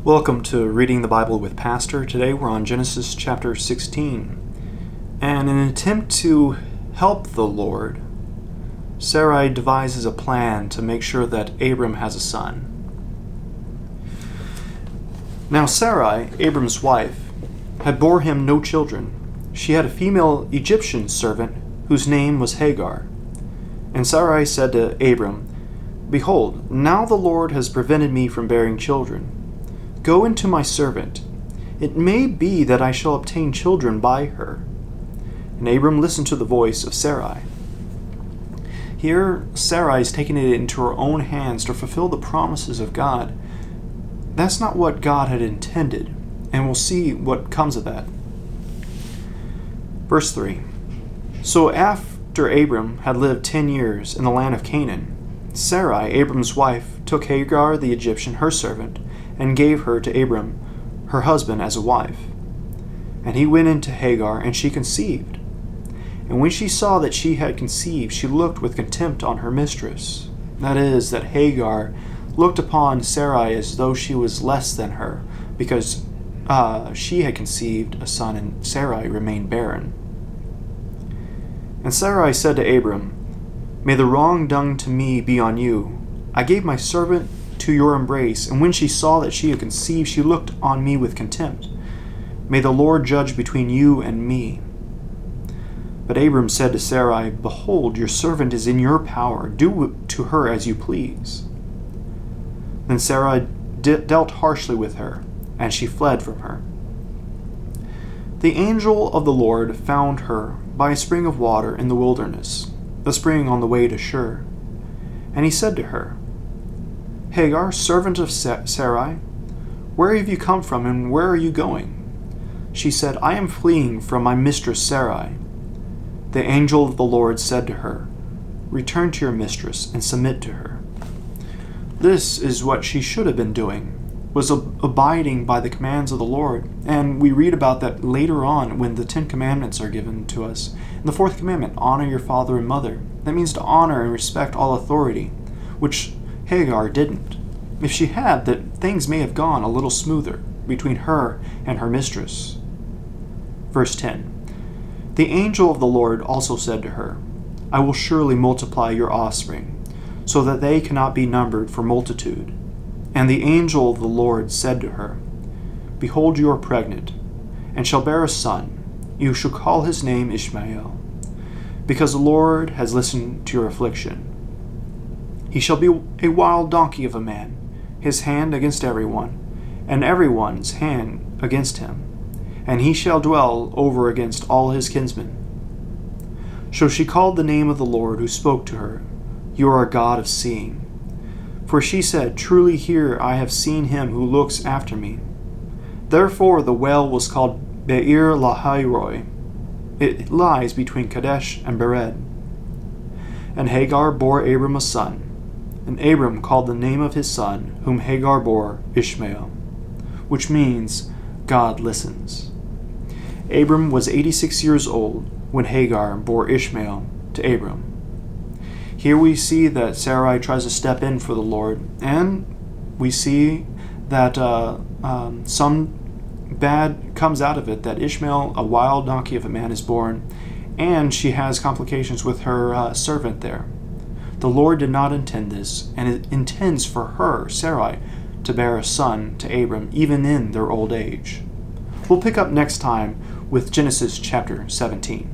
Welcome to Reading the Bible with Pastor. Today we're on Genesis chapter 16. And in an attempt to help the Lord, Sarai devises a plan to make sure that Abram has a son. Now Sarai, Abram's wife, had bore him no children. She had a female Egyptian servant whose name was Hagar. And Sarai said to Abram, "Behold, now the Lord has prevented me from bearing children. Go into my servant. It may be that I shall obtain children by her." And Abram listened to the voice of Sarai. Here, Sarai is taking it into her own hands to fulfill the promises of God. That's not what God had intended, and we'll see what comes of that. Verse 3. So after Abram had lived 10 years in the land of Canaan, Sarai, Abram's wife, took Hagar the Egyptian, her servant, and gave her to Abram, her husband, as a wife. And he went into Hagar, and she conceived. And when she saw that she had conceived, she looked with contempt on her mistress. That is, that Hagar looked upon Sarai as though she was less than her, because she had conceived a son, and Sarai remained barren. And Sarai said to Abram, "May the wrong done to me be on you. I gave my servant to your embrace, and when she saw that she had conceived, she looked on me with contempt. May the Lord judge between you and me." But Abram said to Sarai, "Behold, your servant is in your power. Do to her as you please." Then Sarai dealt harshly with her, and she fled from her. The angel of the Lord found her by a spring of water in the wilderness, the spring on the way to Shur. And he said to her, "Hagar, servant of Sarai, where have you come from, and where are you going?" She said, "I am fleeing from my mistress Sarai." The angel of the Lord said to her, "Return to your mistress and submit to her." This is what she should have been doing, was abiding by the commands of the Lord. And we read about that later on when the 10 Commandments are given to us. In the 4th commandment, honor your father and mother. That means to honor and respect all authority, which Hagar didn't. If she had, that things may have gone a little smoother between her and her mistress. Verse 10. The angel of the Lord also said to her, "I will surely multiply your offspring, so that they cannot be numbered for multitude." And the angel of the Lord said to her, "Behold, you are pregnant, and shall bear a son. You shall call his name Ishmael, because the Lord has listened to your affliction. He shall be a wild donkey of a man, his hand against everyone, and everyone's hand against him, and he shall dwell over against all his kinsmen." So she called the name of the Lord who spoke to her, "You are a God of seeing." For she said, "Truly here I have seen him who looks after me." Therefore the well was called Be'er Lahairoi. It lies between Kadesh and Bered. And Hagar bore Abram a son, and Abram called the name of his son, whom Hagar bore, Ishmael, which means God listens. Abram was 86 years old when Hagar bore Ishmael to Abram. Here we see that Sarai tries to step in for the Lord, and we see that some bad comes out of it, that Ishmael, a wild donkey of a man, is born, and she has complications with her servant there. The Lord did not intend this, and it intends for her, Sarai, to bear a son to Abram, even in their old age. We'll pick up next time with Genesis chapter 17.